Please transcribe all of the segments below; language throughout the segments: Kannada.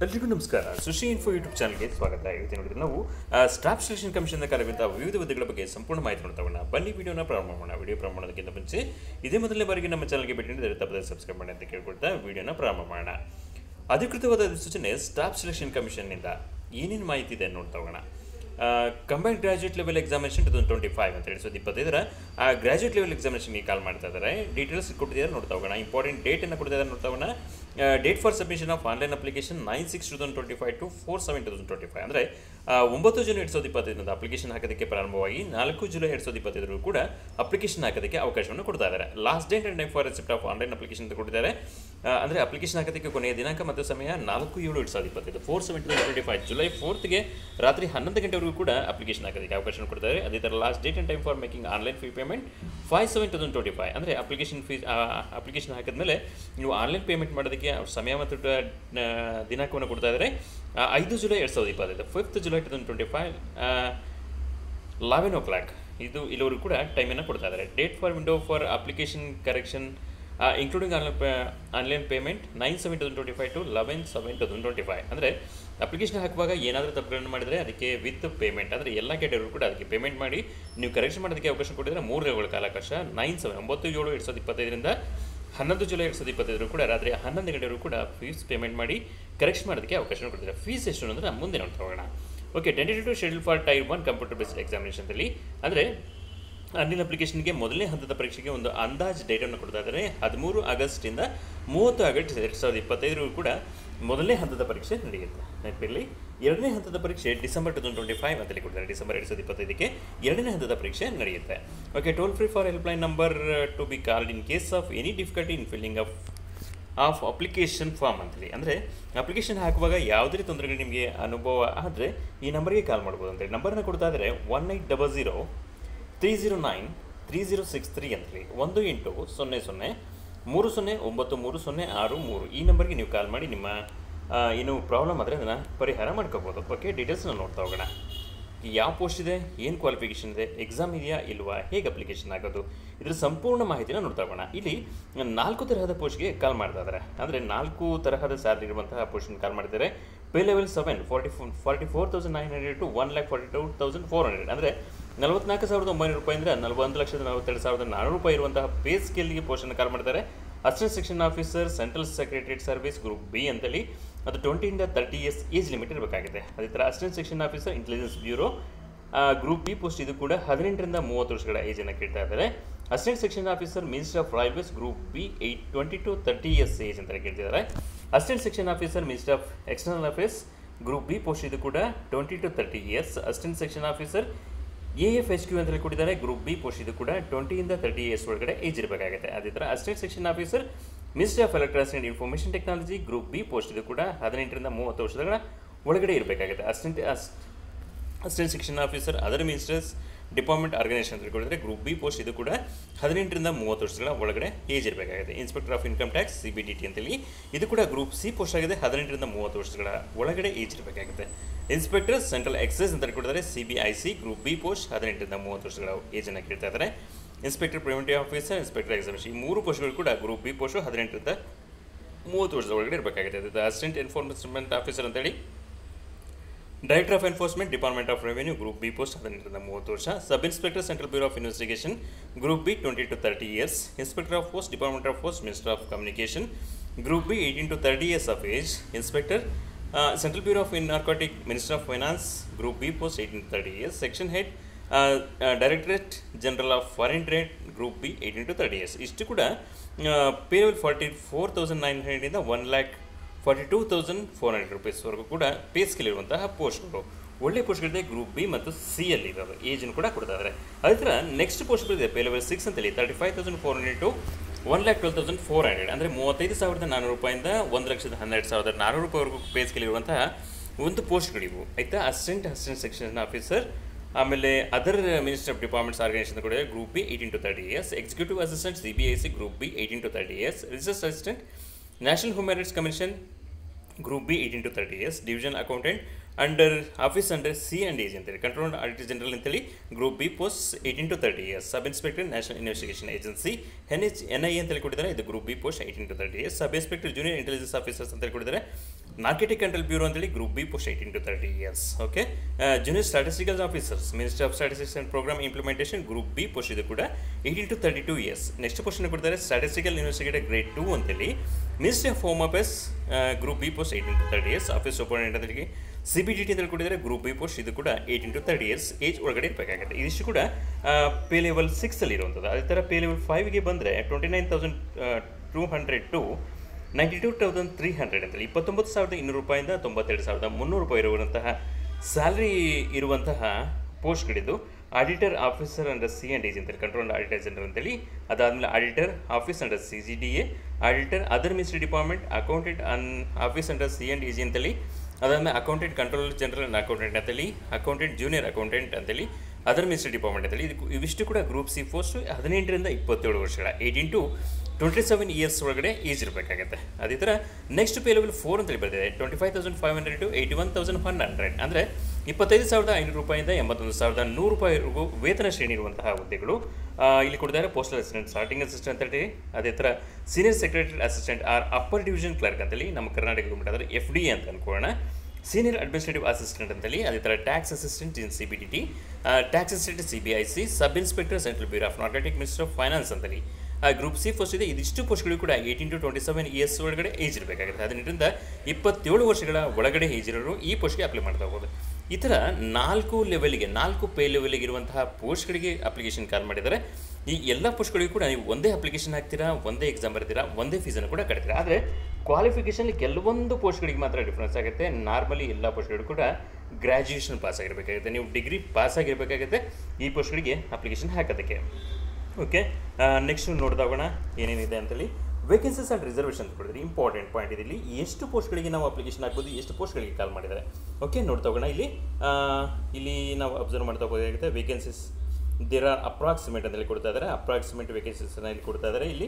ಎಲ್ರಿಗೂ ನಮಸ್ಕಾರ. ಸುಶಿ ಇನ್ಫೋ ಯೂಟ್ಯೂಬ್ ಚಾನಲ್ಗೆ ಸ್ವಾಗತ. ಇವತ್ತು ನೋಡಿದ್ರೆ ನಾವು ಸ್ಟಾಫ್ ಸೆಲೆಕ್ಷನ್ ಕಮಿಷನ್ ಕಾರ್ಯವಿರುವಂತಹ ವಿವಿಧ ಹುದ್ದೆಗಳ ಬಗ್ಗೆ ಸಂಪೂರ್ಣ ಮಾಹಿತಿ ನೋಡ್ತಾಗೋಣ. ಬನ್ನಿ ವಿಡಿಯೋನ ಪ್ರಾರಂಭ ಮಾಡೋಣ. ವಿಡಿಯೋ ಪ್ರಾರಂಭ ಮಾಡೋದಕ್ಕಿಂತ ಮುಂಚೆ ಇದೇ ಮೊದಲನೇ ಬಾರಿಗೆ ನಮ್ಮ ಚಾನಲ್ಗೆ ಭೇಟಿ ನೀಡಿದರೆ ತಪ್ಪದೆ ಸಬ್ಸ್ಕ್ರೈಬ್ ಮಾಡಿ ಅಂತ ಕೇಳ್ಕೊಳ್ತಾ ವಿಡಿಯೋನ ಪ್ರಾರಂಭ ಮಾಡೋಣ. ಅಧಿಕೃತವಾದ ಸೂಚನೆ ಸ್ಟಾಫ್ ಸೆಲೆಕ್ಷನ್ ಕಮಿಷನ್ನಿಂದ ಏನೇನು ಮಾಹಿತಿ ಇದೆ ನೋಡ್ತಾ ಹೋಗೋಣ. ಕಂಬೈನ್ಡ್ ಗ್ರಾಜ್ಯುಯೇಟ್ ಲೆವೆಲ್ ಎಕ್ಸಾಮಿನೇಷನ್ 2025 ಅಂತ ಹೇಳಿ 2025 ಗ್ರಾಜ್ಯುಯೇಟ್ ಲೆವೆಲ್ ಎಕ್ಸಾಮಿನೇಷನ್ಗೆ ಕಾಲ್ ಮಾಡ್ತಾ ಇದ್ದಾರೆ. ಡೀಟೇಲ್ಸ್ ಕೊಟ್ಟಿದ್ದಾರೆ ನೋಡ್ತಾ ಹೋಗೋಣ. ಇಂಪಾರ್ಟೆಂಟ್ ಡೇಟನ್ನು ಕೊಟ್ಟಿದ್ದಾರೆ ನೋಡ್ತಾ ಹೋಗೋಣ. Date for submission of online application 9/6/2025 to 4/7/2025 ಅಂದರೆ 9 ಜೂನ್ 2025 ಅಪ್ಲಿಕೇಶನ್ ಹಾಕೋದಕ್ಕೆ ಪ್ರಾರಂಭವಾಗಿ 4 ಜುಲೈ 2025 ಕೂಡ ಅಪ್ಲಿಕೇಶನ್ ಹಾಕೋದಕ್ಕೆ ಅವಕಾಶವನ್ನು ಕೊಡ್ತಾ ಇದ್ದಾರೆ. Last date and time for receipt of online application ಅಂತ ಕೊಟ್ಟಿದ್ದಾರೆ. ಅಂದರೆ ಅಪ್ಲಿಕೇಶನ್ ಹಾಕೋದಕ್ಕೆ ಕೊನೆಯ ದಿನಾಂಕ ಮತ್ತು ಸಮಯ 4/7/2025 4/7/2025 ಜುಲೈ 4ಗೆ ರಾತ್ರಿ 11 ಗಂಟೆವರೆಗೂ ಕೂಡ ಅಪ್ಲಿಕೇಶನ್ ಹಾಕೋದಕ್ಕೆ ಅವಕಾಶ ಕೊಡ್ತಾರೆ. ಅದೇ ಥರ last date and time for making online fee payment 5/7/2025 ಅಂದರೆ ಅಪ್ಲಿಕೇಶನ್ ಹಾಕಿದ್ಮೇಲೆ ನೀವು ಆನ್ಲೈನ್ ಪೇಮೆಂಟ್ ಮಾಡೋದಕ್ಕೆ ಸಮಯ ಮತ್ತು ದಿನಾಂಕವನ್ನು ಕೊಡ್ತಾ ಇದ್ದಾರೆ. 5 ಜುಲೈ 2025 5th July 2025 11 o'clock ಇದು ಇಲ್ಲಿವರೆಗೂ ಕೂಡ ಟೈಮನ್ನು ಕೊಡ್ತಾ ಇದ್ದಾರೆ. Date for window for application correction including online payment 9/7/2025 to 11/7/2025 ಅಂದರೆ ಅಪ್ಲಿಕೇಶನ್ ಹಾಕುವಾಗ ಏನಾದರೂ ತಪ್ಪುಗಳನ್ನು ಮಾಡಿದರೆ ಅದಕ್ಕೆ ವಿತ್ ಪೇಮೆಂಟ್ ಅಂದರೆ ಎಲ್ಲ ಕ್ಯಾಟಗರಿ ಕೂಡ ಅದಕ್ಕೆ ಪೇಮೆಂಟ್ ಮಾಡಿ ನೀವು ಕರೆಕ್ಷನ್ ಮಾಡೋದಕ್ಕೆ ಅವಕಾಶ ಕೊಟ್ಟಿದ್ದಾರೆ. 3 ದಿನಗಳ ಕಾಲಾವಕಾಶ 9/7/2025 11 ಜುಲೈ 2025 ಕೂಡ ರಾತ್ರಿ 11 ಗಂಟೆವರೆಗೂ ಕೂಡ ಫೀಸ್ ಪೇಮೆಂಟ್ ಮಾಡಿ ಕರೆಕ್ಷನ್ ಮಾಡೋದಕ್ಕೆ ಅವಕಾಶ ಕೊಡ್ತಾರೆ. ಫೀಸ್ ಎಷ್ಟು ಅಂದರೆ ಮುಂದೆ ನೋಡ್ತಾ ಹೋಗೋಣ. Okay, tentative schedule for tier 1 computer based ಎಕ್ಸಾಮಿನೇಷನ್ದಲ್ಲಿ ಅಂದರೆ ಆನ್ಲೈನ್ ಅಪ್ಲಿಕೇಶನ್ಗೆ ಮೊದಲನೇ ಹಂತದ ಪರೀಕ್ಷೆಗೆ ಒಂದು ಅಂದಾಜು ಡೇಟನ್ನು ಕೊಡ್ತಾ ಇದ್ದಾರೆ. 13 ಆಗಸ್ಟಿಂದ 30 ಆಗಸ್ಟ್ 2025 ಕೂಡ ಮೊದಲನೇ ಹಂತದ ಪರೀಕ್ಷೆ ನಡೆಯುತ್ತೆ. ನೆನಪಿರಲಿ, ಎರಡನೇ ಹಂತದ ಪರೀಕ್ಷೆ ಡಿಸೆಂಬರ್ 2025 ಅಂತೇಳಿ ಕೊಡ್ತಾರೆ. ಡಿಸೆಂಬರ್ 2025ಗೆ ಎರಡನೇ ಹಂತದ ಪರೀಕ್ಷೆ ನಡೆಯುತ್ತೆ. Okay, toll free for helpline number to be called in case of any difficulty in filling of application form ಅಂತೇಳಿ ಅಂದರೆ ಅಪ್ಲಿಕೇಶನ್ ಹಾಕುವಾಗ ಯಾವುದೇ ತೊಂದರೆಗಳು ನಿಮಗೆ ಅನುಭವ ಆದರೆ ಈ ನಂಬರ್ಗೆ ಕಾಲ್ ಮಾಡ್ಬೋದು ಅಂತೇಳಿ ನಂಬರ್ನ ಕೊಡ್ತಾ ಇದ್ದಾರೆ. 1800-309-3063 ಅಂತೇಳಿ 1800-30-93063 ಈ ನಂಬರ್ಗೆ ನೀವು ಕಾಲ್ ಮಾಡಿ ನಿಮ್ಮ ಏನು ಪ್ರಾಬ್ಲಮ್ ಆದರೆ ಅದನ್ನು ಪರಿಹಾರ ಮಾಡ್ಕೋಬೋದು. ಓಕೆ, ಡೀಟೇಲ್ಸ್ನ ನೋಡ್ತಾ ಹೋಗೋಣ. ಯಾವ ಪೋಸ್ಟ್ ಇದೆ, ಏನು ಕ್ವಾಲಿಫಿಕೇಷನ್ ಇದೆ, ಎಕ್ಸಾಮ್ ಇದೆಯಾ ಇಲ್ವಾ, ಹೇಗೆ ಅಪ್ಲಿಕೇಶನ್ ಆಗೋದು, ಇದರ ಸಂಪೂರ್ಣ ಮಾಹಿತಿನ ನೋಡ್ತಾ ಹೋಗೋಣ. ಇಲ್ಲಿ 4 ತರಹದ ಪೋಸ್ಟ್ಗೆ ಕಾಲ್ ಮಾಡ್ತಾ ಇದ್ದಾರೆ. ಅಂದರೆ 4 ತರಹದ ಸ್ಯಾಲರಿ ಇರುವಂತಹ ಪೋಸ್ಟ್ಗೆ ಕಾಲ್ ಮಾಡಿದ್ದಾರೆ. ಪೇ ಲೆವೆಲ್ 7 44,900 to 1,42,400 ಅಂದರೆ 44,900 ರೂಪಾಯಿ ಅಂದರೆ 41,42,400 ರೂಪಾಯಿ ಇರುವಂತಹ ಪೇ ಸ್ಕೇಲ್ಗೆ ಪೋಸ್ಟನ್ನು ಕಾಲ್ ಮಾಡ್ತಾರೆ. Assistant section officer central secretariat service group B ಅಂತೇಳಿ ಅದು 20 ಇಂದ 30 years ಏಜ್ ಲಿಮಿಟ್ ಇರಬೇಕಾಗಿದೆ. ಅದೇ ಥರ assistant section officer intelligence bureau group B post ಇದು ಕೂಡ 18 ರಿಂದ 30 ವರ್ಷಗಳ ಏಜನ್ನು ಕೇಳ್ತಾ ಇದ್ದಾರೆ. Assistant section officer ministry of railways group B 20 to 30 years age ಅಂತ ಕೇಳ್ತಿದ್ದಾರೆ. Assistant section officer ministry of external affairs group B post ಇದು ಕೂಡ 20 to 30 years. Assistant section officer AFHQ ಅಂತೇಳಿ ಕೊಟ್ಟಿದ್ದಾರೆ. ಗ್ರೂಪ್ ಬಿ ಪೋಸ್ಟ್ ಇದು ಕೂಡ 20 ಇಂದ 30 years ಒಳಗಡೆ ಏಜ್ ಇರಬೇಕಾಗುತ್ತೆ. ಅದೇ ಥರ assistant section officer ministry of electronics and information technology group B post ಇದು ಕೂಡ 18 ರಿಂದ 30 ವರ್ಷಗಳ ಒಳಗಡೆ ಇರಬೇಕಾಗುತ್ತೆ. Assistant section officer other ministers department organisation ಅಂತ ಕೊಟ್ಟಿದ್ದಾರೆ. ಗ್ರೂಪ್ ಬಿ ಪೋಸ್ಟ್ ಇದು ಕೂಡ 18 ರಿಂದ 30 ವರ್ಷಗಳ ಒಳಗಡೆ ಏಜ್ ಇರಬೇಕಾಗುತ್ತೆ. Inspector of income tax CBDT ಅಂತೇಳಿ ಇದು ಕೂಡ ಗ್ರೂಪ್ ಸಿ ಪೋಸ್ಟ್ ಆಗಿದೆ. 18 ರಿಂದ 30 ವರ್ಷಗಳ ಒಳಗಡೆ ಏಜ್ ಇರಬೇಕಾಗುತ್ತೆ. ಇನ್ಸ್ಪೆಕ್ಟರ್ ಸೆಂಟ್ರಲ್ ಎಕ್ಸೈಸ್ ಅಂತ ಕೊಟ್ಟಿದ್ದಾರೆ. CBIC ಗ್ರೂಪ್ ಬಿ ಪೋಸ್ಟ್ 18 ರಿಂದ 30 ವರ್ಷಗಳ ಏಜನ್ನು ಕೇಳ್ತಾ ಇದ್ದಾರೆ. Inspector preventive officer, inspector examination ಈ 3 ಪೋಸ್ಟ್ಗಳು ಕೂಡ ಗ್ರೂಪ್ ಬಿ ಪೋಸ್ಟು 18 ರಿಂದ 30 ವರ್ಷದ ಒಳಗಡೆ ಇರಬೇಕಾಗುತ್ತೆ. ಅಸಿಸ್ಟೆಂಟ್ ಎನ್ಫೋರ್ಸ್ಮೆಂಟ್ ಆಫೀಸರ್ ಅಂತೇಳಿ director of enforcement department of revenue group B post 18 ರಿಂದ 30 ವರ್ಷ. Sub inspector central bureau of investigation group B 20 to 30 years. Inspector of post department of post minister of communication group B 18 to 30 years of age. Inspector central bureau of narcotic minister of finance group B post 18 to 30 years. Section head directorate general of foreign trade group B 18 to 30 years. ಇಷ್ಟು ಕೂಡ ಪೇ ಲೆವೆಲ್ 44,900 ಇಂದ 1,42,400 ರೂಪೀಸ್ವರೆಗೂ ಕೂಡ ಪೇ ಸ್ಕೇಲ್ ಇರುವಂತಹ ಪೋಸ್ಟ್ಗಳು ಒಳ್ಳೆ ಪೋಸ್ಟ್ಗಳಿದೆ. ಗ್ರೂಪ್ ಬಿ ಮತ್ತು ಸಿ ಅಲ್ಲಿ ಇರೋದು ಏಜನ್ನು ಕೂಡ ಕೊಡ್ತಾ ಇದ್ದಾರೆ. ಅದೇ ಥರ ನೆಕ್ಸ್ಟ್ ಪೋಸ್ಟ್ಗಳಿದೆ ಪೇ ಲೆವೆಲ್ 6 ಅಂತೇಳಿ 35,400 to 1,12,400 ಅಂದರೆ 35,400 ರೂಪಾಯಿಂದ 1,12,400 ರೂಪಾಯಿವರೆಗೂ ಪೇ ಸ್ಕೇಲ್ ಇರುವಂತಹ ಒಂದು ಪೋಸ್ಟ್ಗಳಿವು ಆಯಿತಾ. ಅಸಿಸ್ಟೆಂಟ್ ಸೆಕ್ಷನ್ ಆಫೀಸರ್ ಆಮೇಲೆ other ministry of departments organization ಕೂಡ group B 18 to 30 years. Executive assistant CBIC group B 18 to 30 years. Research assistant national human rights commission group B 18 to 30 years. Division accountant under office under C&AG ಅಂತೇಳಿ ಕಂಟ್ರೋಲ್ ಆಡಿಟರ್ ಜನರಲ್ ಅಂತೇಳಿ group B post 18 to 30 years. Sub inspector national investigation agency NIA ಅಂತೇಳಿ ಕೊಟ್ಟಿದ್ದಾರೆ. ಇದು group B post 18 to 30 years. Sub inspector junior intelligence officers ಅಂತೇಳಿ ಕೊಟ್ಟಿದ್ದಾರೆ. ನಾರ್ಕೆಟಿಕ್ ಕಂಟ್ರೋಲ್ ಬ್ಯೂರೋ ಅಂತೇಳಿ group B post 18 to 30 years. Okay, junior statistical officers ministry of statistics and programme implementation group B post ಇದು ಕೂಡ 18 to 32 ಇಯರ್ಸ್. ನೆಕ್ಸ್ಟ್ ಪೋಸ್ಟನ್ನು ಕೊಡ್ತಾರೆ ಸ್ಟಾಟಿಸ್ಟಿಕಲ್ ಇನ್ವೆಸ್ಟಿಗೇಟರ್ ಗ್ರೇಡ್ 2 ಅಂತೇಳಿ ministry of home affairs group B post 18 to 30 years. Office superintendent ಅಂತೇಳಿ CBDT ಅಂತೇಳಿ ಕೊಟ್ಟಿದ್ದಾರೆ ಗ್ರೂಪ್ ಬಿ ಪೋಸ್ಟ್ ಇದು ಕೂಡ 18 to 30 ಇಯರ್ಸ್ ಏಜ್ ಒಳಗಡೆ ಇರಬೇಕಾಗುತ್ತೆ. ಇದಿಷ್ಟು ಕೂಡ ಪೇ ಲೆವೆಲ್ 6 ಇರುವಂಥದ್ದು. ಅದೇ ಥರ ಪೇ ಲೆವೆಲ್ 5ಗೆ ಬಂದರೆ 29,200 ಟು 92,300 ಅಂತೇಳಿ 29,200 ರೂಪಾಯಿಂದ 92,300 ರೂಪಾಯಿ ಇರುವಂತಹ ಸ್ಯಾಲ್ರಿ ಇರುವಂತಹ ಪೋಸ್ಟ್ಗಳಿದ್ದು ಆಡಿಟರ್ ಆಫೀಸರ್ ಅಂಡರ್ C&AG ಅಂತೇಳಿ ಕಂಟ್ರೋಲ್ ಆಡಿಟರ್ ಜನರಲ್ ಅಂತೇಳಿ, ಅದಾದಮೇಲೆ auditor office under CGDA, auditor other ministry department, accountant office under C&AG ಅಂತೇಳಿ, ಅದಾದಮೇಲೆ accountant control general and accountant ಅಂತೇಳಿ, ಅಕೌಂಟೆಂಟ್ ಜೂನಿಯರ್ ಅಕೌಂಟೆಂಟ್ ಅಂತೇಳಿ ಅದರ್ ಮಿನಿಸ್ಟ್ರಿ ಡಿಪಾರ್ಟ್ಮೆಂಟ್ ಅಂತೇಳಿ. ಇವಿಷ್ಟು ಕೂಡ ಗ್ರೂಪ್ ಸಿ ಪೋಸ್ಟು 18ರಿಂದ 27 ವರ್ಷಗಳ 18 to 27 ಇಯರ್ಸ್ ಒಳಗಡೆ ಏಜ್ ಇರಬೇಕಾಗುತ್ತೆ. ಅದೇ ಥರ ನೆಕ್ಸ್ಟ್ ಪೇ ಲೆವೆಲ್ 4 ಅಂತೇಳಿ ಬರ್ತಿದೆ 25,500 to 81,100 ಅಂದರೆ 25,500 ರೂಪಾಯಿಂದ 81,100 ರೂಪಾಯಿವರೆಗೂ ವೇತನ ಶ್ರೇಣಿ ಇರುವಂತಹ ಹುದ್ದೆಗಳು ಇಲ್ಲಿ ಕೊಡ್ತಾರೆ. ಪೋಸ್ಟಲ್ ಅಸಿಸ್ಟೆಂಟ್, ಸಾರ್ಟಿಂಗ್ ಅಸಿಸ್ಟೆಂಟ್ ಅಂತೇಳಿ, ಅದೇ ಥರ senior secretary assistant or upper division clerk ಅಂತೇಳಿ ನಮ್ಮ ಕರ್ನಾಟಕ ಗೌರ್ಮೆಂಟ್ ಆದರೆ FD ಅಂತ ಅನ್ಕೊಳ್ಳೋಣ. ಸೀನಿಯರ್ ಅಡ್ಮಿನಿಸ್ಟ್ರೇಟಿವ್ ಅಸಿಸ್ಟೆಂಟ್ ಅಂತೇಳಿ, ಅದೇ ಥರ tax assistant in CBDT, tax assistant CBIC, sub inspector central bureau of narcotic minister of finance ಅಂತೇಳಿ ಗ್ರೂಪ್ ಸಿ ಪೋಸ್ಟ್ ಇದೆ. ಇದಿಷ್ಟು ಪೋಸ್ಟ್ಗಳು ಕೂಡ 18 to 27 ಇಯರ್ಸ್ ಒಳಗಡೆ ಏಜ್ ಇರಬೇಕಾಗುತ್ತೆ. 18ರಿಂದ 27 ವರ್ಷಗಳ ಒಳಗಡೆ ಏಜ್ ಇರೋರು ಈ ಪೋಸ್ಟ್ಗೆ ಅಪ್ಲೈ ಮಾಡ್ತಾ ಹೋಗ್ಬೋದು. ಈ ಥರ 4 ಲೆವೆಲ್ಗೆ 4 ಪೇ ಲೆವೆಲ್ಗೆ ಇರುವಂತಹ ಪೋಸ್ಟ್ಗಳಿಗೆ ಅಪ್ಲಿಕೇಶನ್ ಕಾಲ್ ಮಾಡಿದ್ದಾರೆ. ಈ ಎಲ್ಲ ಪೋಸ್ಟ್ಗಳಿಗೂ ಕೂಡ ನೀವು ಒಂದೇ ಅಪ್ಲಿಕೇಶನ್ ಹಾಕ್ತೀರಾ, ಒಂದೇ ಎಕ್ಸಾಮ್ ಬರ್ತೀರಾ, ಒಂದೇ ಫೀಸನ್ನು ಕೂಡ ಕಟ್ತೀರಾ. ಆದರೆ ಕ್ವಾಲಿಫಿಕೇಷನ್ ಕೆಲವೊಂದು ಪೋಸ್ಟ್ಗಳಿಗೆ ಮಾತ್ರ ಡಿಫ್ರೆನ್ಸ್ ಆಗುತ್ತೆ. ನಾರ್ಮಲಿ ಎಲ್ಲ ಪೋಸ್ಟ್ಗಳು ಕೂಡ ಗ್ರ್ಯಾಜುಯೇಷನ್ ಪಾಸ್ ಆಗಿರಬೇಕಾಗುತ್ತೆ, ನೀವು ಡಿಗ್ರಿ ಪಾಸ್ ಆಗಿರಬೇಕಾಗುತ್ತೆ ಈ ಪೋಸ್ಟ್ಗಳಿಗೆ ಅಪ್ಲಿಕೇಶನ್ ಹಾಕೋದಕ್ಕೆ. ಓಕೆ, ನೆಕ್ಸ್ಟ್ ನೋಡಿದಾಗೋಣ ಏನೇನಿದೆ ಅಂತೇಳಿ. ವೇಕೆನ್ಸೀಸ್ ಆ್ಯಂಡ್ ರಿಸರ್ವೇಷನ್ ಅಂತ ಕೊಡಿದ್ರೆ ಇಂಪಾರ್ಟೆಂಟ್ ಪಾಯಿಂಟ್ ಇದೆ. ಇಲ್ಲಿ ಎಷ್ಟು ಪೋಸ್ಟ್ಗಳಿಗೆ ನಾವು ಅಪ್ಲಿಕೇಶನ್ ಹಾಕ್ಬೋದು, ಎಷ್ಟು ಪೋಸ್ಟ್ಗಳಿಗೆ ಕಾಲ್ ಮಾಡಿದ್ದಾರೆ. ಓಕೆ, ನೋಡ್ತಾ ಹೋಗೋಣ. ಇಲ್ಲಿ ನಾವು ಅಬ್ಸರ್ವ್ ಮಾಡ್ತಾ ಹೋಗೋದಾಗುತ್ತೆ. ವೇಕೆನ್ಸೀಸ್ ದೇರ್ ಆರ್ ಅಪ್ರಾಕ್ಸಿಮೇಟ್ ಅಂತೇಳಿ ಕೊಡ್ತಾ ಇದ್ದಾರೆ. ಅಪ್ರಾಕ್ಸಿಮೇಟ್ ವೇಕೆನ್ಸೀಸನ್ನು ಇಲ್ಲಿ ಕೊಡ್ತಾ ಇದ್ದಾರೆ. ಇಲ್ಲಿ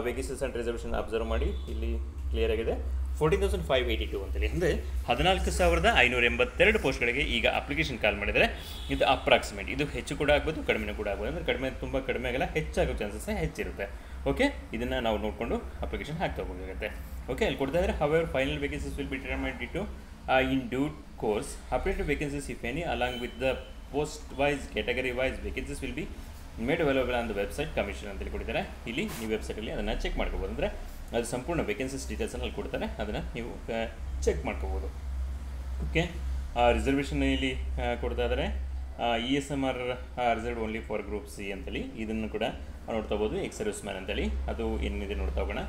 ವೇಕೆನ್ಸೀಸ್ ಆ್ಯಂಡ್ ರಿಸರ್ವೇಷನ್ ಅಬ್ಸರ್ವ್ ಮಾಡಿ, ಇಲ್ಲಿ ಕ್ಲಿಯರ್ ಆಗಿದೆ. 14,582 ಅಂತೇಳಿ ಅಂದರೆ 14,582 ಪೋಸ್ಟ್ಗಳಿಗೆ ಈಗ ಅಪ್ಲಿಕೇಶನ್ ಕಾಲ್ ಮಾಡಿದರೆ ಇದು ಅಪ್ರಾಕ್ಸಿಮೇಟ್. ಇದು ಹೆಚ್ಚು ಕೂಡ ಆಗ್ಬೋದು, ಕಡಿಮೆ ಕೂಡ ಆಗ್ಬೋದು. ಅಂದರೆ ಕಡಿಮೆ ತುಂಬ ಕಡಿಮೆ ಆಗಲ್ಲ, ಹೆಚ್ಚಾಗೋ ಚಾನ್ಸಸ್ ಹೆಚ್ಚಿರುತ್ತೆ. ಓಕೆ, ಇದನ್ನು ನಾವು ನೋಡಿಕೊಂಡು ಅಪ್ಲಿಕೇಶನ್ ಹಾಕ್ತಾ ಹೋಗಬೇಕಾಗುತ್ತೆ. ಓಕೆ, ಇಲ್ಲಿ ಕೊಡ್ತಾ ಇದ್ದಾರೆ. However final vacancies will be determined to in due course. Updated vacancies if any along with the post wise category wise vacancies will be made available on the website commission ಅಂತೇಳಿ ಕೊಟ್ಟಿದ್ದಾರೆ. ಇಲ್ಲಿ ನೀವು ವೆಬ್ಸೈಟಲ್ಲಿ ಅದನ್ನು ಚೆಕ್ ಮಾಡ್ಕೋಬೋದು. ಅಂದರೆ ಅದು ಸಂಪೂರ್ಣ ವೇಕೆನ್ಸೀಸ್ ಡೀಟೇಲ್ಸನ್ನು ಅಲ್ಲಿ ಕೊಡ್ತಾರೆ, ಅದನ್ನು ನೀವು ಚೆಕ್ ಮಾಡ್ಕೋಬೋದು. ಓಕೆ, ರಿಸರ್ವೇಷನ್ ಇಲ್ಲಿ ಕೊಡ್ತಾ ಇದ್ದಾರೆ. ESMR reserved only for group C ಅಂತೇಳಿ ಇದನ್ನು ಕೂಡ ನೋಡ್ತಾ ಹೋಗ್ಬೋದು. ಎಕ್ಸ್ ಸರ್ವಿಸ್ ಮ್ಯಾನ್ ಅಂತೇಳಿ ಅದು ಏನಿದೆ ನೋಡ್ತಾ ಹೋಗೋಣ.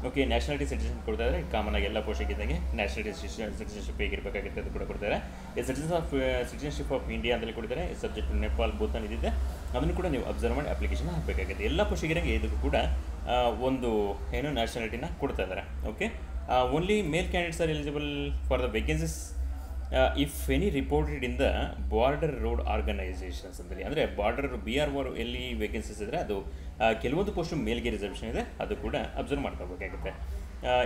ಓಕೆ, ನ್ಯಾಷನಾಲಿಟಿ ಸಿಟಿಜನ್ ಕೊಡ್ತಾ ಇದ್ದಾರೆ. ಕಾಮನ್ ಆಗಿ ಎಲ್ಲ ಪೋಸ್ಟಿಗಿದ್ದಂಗೆ ನ್ಯಾಷನಾಲಿಟಿ ಸಿಟಿಜನ್ಶಿಪ್ ಹೇಗಿರಬೇಕಾಗುತ್ತೆ ಅದು ಕೂಡ ಕೊಡ್ತಾರೆ. ಸಿಟಿಜನ್ಶಿಪ್ ಆಫ್ ಇಂಡಿಯಾ ಅಂತೇಳಿ ಕೊಡ್ತಾರೆ. ಸಬ್ಜೆಕ್ಟ್ ನೇಪಾಲ್ ಭೂತಾನ್ ಇದಿದೆ, ಅದನ್ನು ಕೂಡ ನೀವು ಅಬ್ಸರ್ವ್ ಮಾಡಿ ಅಪ್ಲಿಕೇಶನ್ ಹಾಕಬೇಕಾಗುತ್ತೆ. ಎಲ್ಲ ಪೋಸ್ಟಿಗಿರಂಗೆ ಇದಕ್ಕೂ ಕೂಡ ಒಂದು ಏನು ನ್ಯಾಷನಾಲಿಟಿನ ಕೊಡ್ತಾ ಇದ್ದಾರೆ. Okay, only mail candidates are eligible for the vacancies if any reported in the border road organisations ಅಂತೇಳಿ. ಅಂದರೆ ಬಾರ್ಡರ್ BRO ಎಲ್ಲಿ ವೇಕೆನ್ಸೀಸ್ ಇದ್ದರೆ ಅದು ಕೆಲವೊಂದು ಪೋಸ್ಟು ಮೇಲ್ಗೆ ರಿಸರ್ವೇಷನ್ ಇದೆ, ಅದು ಕೂಡ ಅಬ್ಸರ್ವ್ ಮಾಡ್ಕೋಬೇಕಾಗುತ್ತೆ.